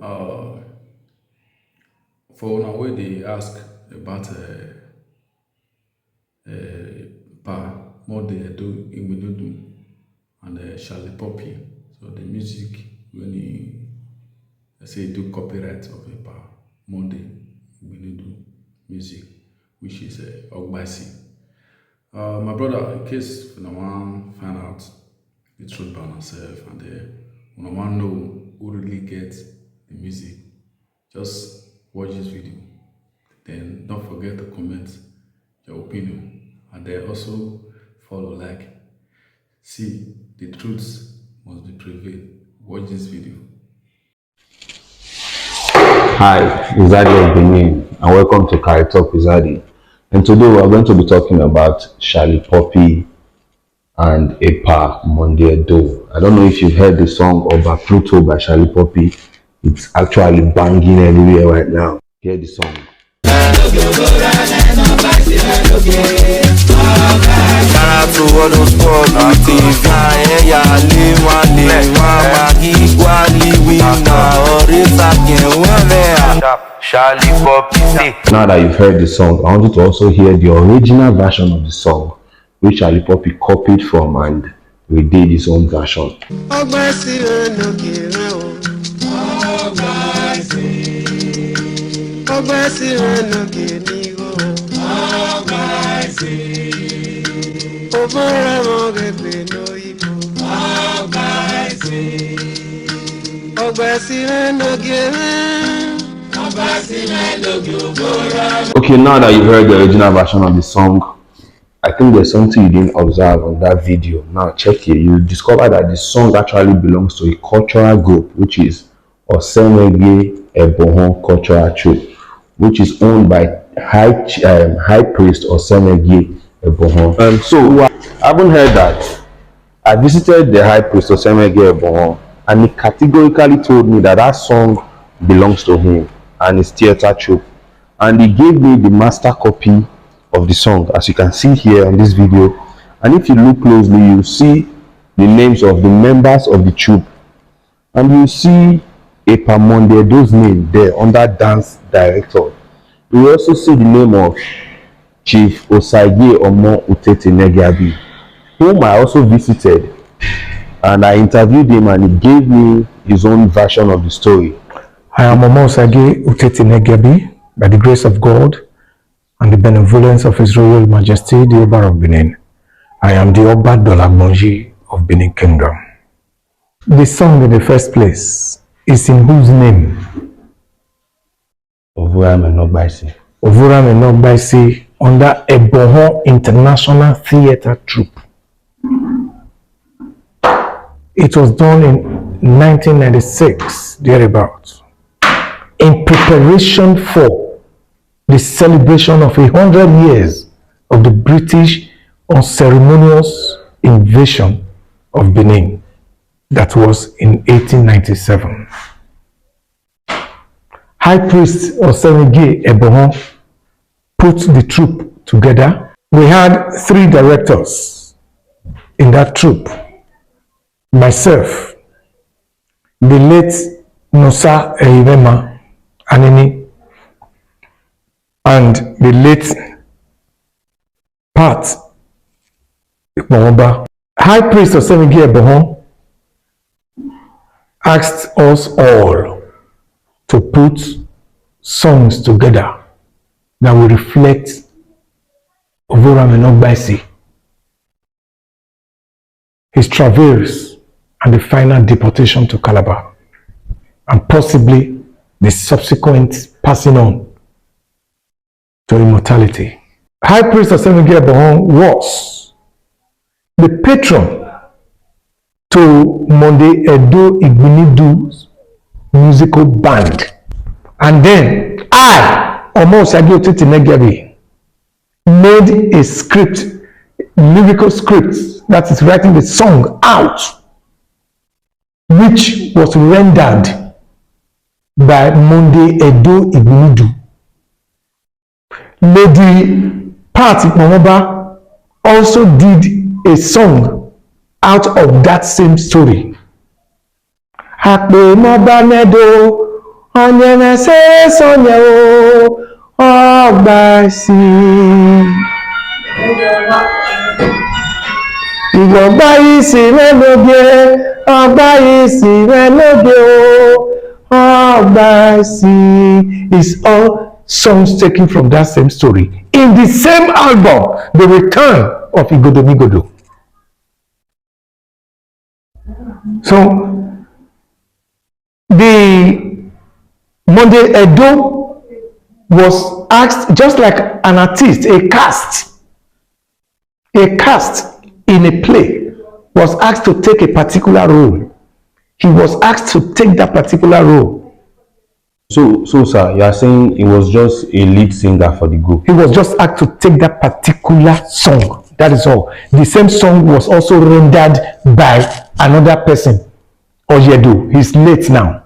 Uh, for now, where they ask about pa more they do Igbenudu and Shalipopi. So the music when he say do copyright of a pa more they Igbenudu music, which is Ogbaisi. My brother, in case you want to find out the truth about myself and when I want to know who really gets the music, just watch this video. Then don't forget to comment your opinion and then also follow like. See, the truth must be prevailed. Watch this video. Hi, Izadi of Benin, and welcome to Carry Talk with Izadi. And today we are going to be talking about Shalipopi and Epa Monday Do. I don't know if you've heard the song Oba Pluto by Shalipopi. It's actually banging everywhere right now. Hear the song. Shout out to all those sports with TV. Yeah, Now that you've heard the song, I want you to also hear the original version of the song, which Shalipopi copied from and redid his own version. Ogbaisi Nogie Ogbaisi Nogie nigo Ovora mogebe no ibo Ogbaisi Nogie Okay, now that you've heard the original version of the song, I think there's something you didn't observe on that video. Now check here, you discover that the song actually belongs to a cultural group, which is Osenege Ebohon Cultural Troupe, which is owned by High Priest Osenege Ebohon. So I haven't heard that. I visited the High Priest Osenege Ebohon, and he categorically told me that that song belongs to him and his theater troupe, and he gave me the master copy of the song, as you can see here on this video. And if you look closely, you see the names of the members of the troupe, and you see Epa Mondedo's name there under dance director. You also see the name of Chief Osage Omo Utete Negabi, whom I also visited, and I interviewed him, and he gave me his own version of the story. I am Omo Osage Utete Negabi, by the grace of God and the benevolence of His Royal Majesty, the Oba of Benin. I am the Oba Nogie of Benin Kingdom. The song in the first place is in whose name? Ovuram and Ogbaisi. Ovuram and Ogbaisi, under Ebohon International Theatre Troupe. It was done in 1996, thereabouts, in preparation for the celebration of 100 years of the British unceremonious invasion of Benin. That was in 1897. High Priest Osenege Ebohon put the troupe together. We had 3 directors in that troupe. Myself, the late Nosa Eirema Anini, and the late Pat Ikpomba. High Priest Osenege Ebohon asked us all to put songs together that will reflect Ovuram and Ogbaisi, his travails and the final deportation to Calabar, and possibly the subsequent passing on to immortality. High Priest Osenege Ebohon was the patron to Monday Edo Igbenudu's musical band. And then I, Omo Osage Utete Negabi, made a script, lyrical script, that is writing the song out, which was rendered by Monday Edo Igbenudu. Lady Pat Ikpomba also did a song out of that same story. Hakpe Moba Nedo Onyenese Sonya o Ogbaisi. Ogbaisi Nogie, Ogbaisi Nogie o Ogbaisi. Is all songs taken from that same story. In the same album, The Return of Igodomigodo. So, the Monday Edo was asked, just like an artist, a cast in a play was asked to take a particular role. He was asked to take that particular role. So sir, you are saying he was just a lead singer for the group? He was just asked to take that particular song. That is all. The same song was also rendered by another person, Oyedo. He's late now.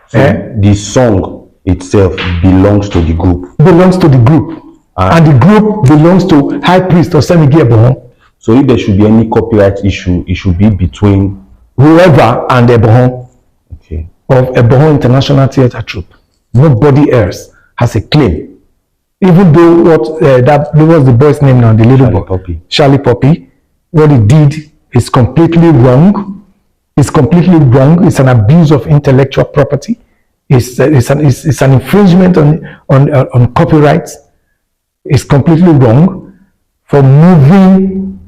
So the song itself belongs to the group? Belongs to the group. And the group belongs to High Priest Osemigi Ebohon. So if there should be any copyright issue, it should be between whoever and Ebohon. Okay. Of Ebohon International Theatre Troupe. Nobody else has a claim. Even though what was the boy's name now, the little boy, Shalipopi, what he did is completely wrong. It's completely wrong. It's an abuse of intellectual property. It's an infringement on copyrights. It's completely wrong for moving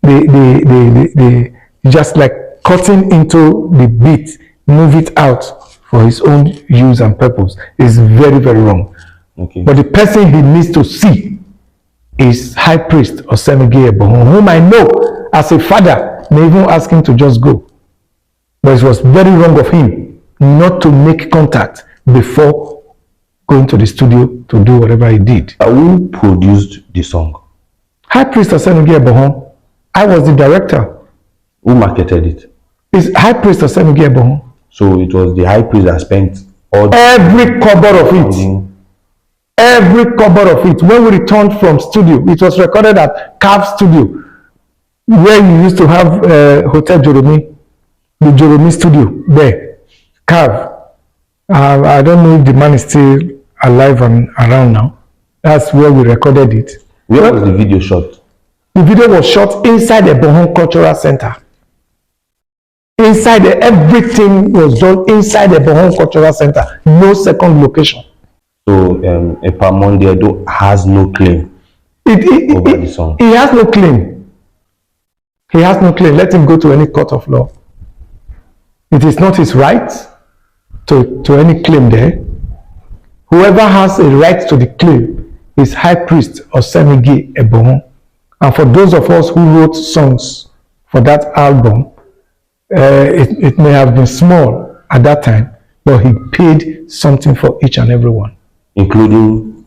the just like cutting into the beat, move it out for his own use and purpose is very, very wrong. Okay. But the person he needs to see is High Priest Osemigi Ebohon, whom I know as a father may even ask him to just go. But it was very wrong of him not to make contact before going to the studio to do whatever he did. Who produced the song? High Priest Osemigi Ebohon. I was the director. Who marketed it? It's High Priest Osemigi Ebohon. So it was the High Priest that spent every kobo of it. Every kobo of it. When we returned from studio, it was recorded at Cav Studio, where you used to have Hotel Joromi, the Joromi studio there. Cav. I don't know if the man is still alive and around now. That's where we recorded it. Where was the video shot? The video was shot inside the Ebohon Cultural Center. Inside everything was done inside the Ebohon Cultural Center. No second location. So Epamonde Edo has no claim over the song. He has no claim. He has no claim. Let him go to any court of law. It is not his right to any claim there. Whoever has a right to the claim is High Priest Osemigi Ebohon. And for those of us who wrote songs for that album, it may have been small at that time, but he paid something for each and every one. Including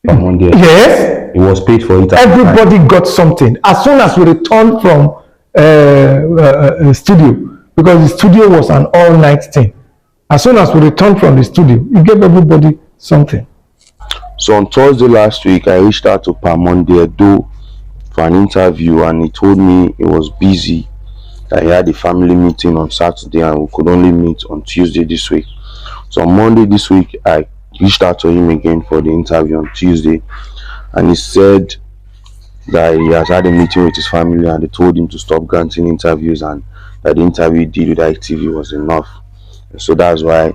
Epamonde? Yes. He was paid for it. Everybody got something. As soon as we returned from the studio, because the studio was an all-night thing. As soon as we returned from the studio, he gave everybody something. So on Thursday last week, I reached out to Epamonde Edo for an interview, and he told me he was busy, that he had a family meeting on Saturday and we could only meet on Tuesday this week. So on Monday this week, I reached out to him again for the interview on Tuesday, and he said that he has had a meeting with his family and they told him to stop granting interviews, and that the interview he did with ITV was enough. So that's why I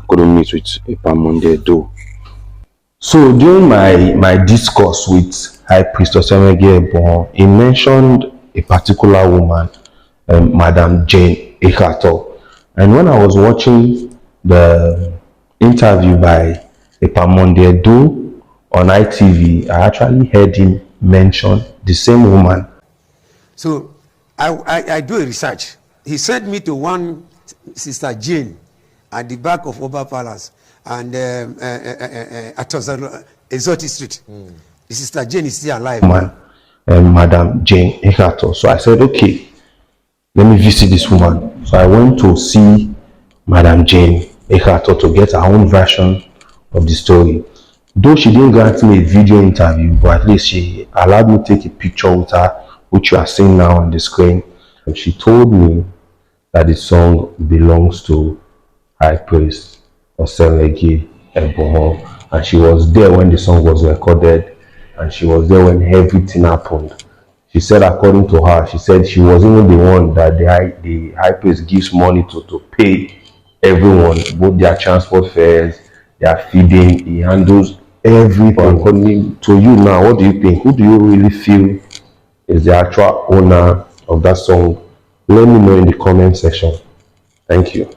couldn't meet with Epamonde Edo. So during my discourse with High Priest Osemigi Ebohon, he mentioned a particular woman, Madam Jane Ekato. And when I was watching the interview by Epamonde Edo on ITV, I actually heard him mention the same woman. So I do a research. He sent me to one Sister Jane at the back of Oba Palace and at Exotic Street. The Sister Jane is still alive. Madam Jane Ekato. So I said, okay, let me visit this woman. So I went to see Madam Jane Ekato to get her own version of the story. Though she didn't grant me a video interview, but at least she allowed me to take a picture with her, which you are seeing now on the screen. And she told me that the song belongs to High Priest Nogie, and she was there when the song was recorded, and she was there when everything happened. She said, according to her, she said she was even the one that the high priest gives money to pay everyone, both their transport fares, their feeding. He handles everything. According to you now, what do you think? Who do you really feel is the actual owner of that song? Let me know in the comment section. Thank you.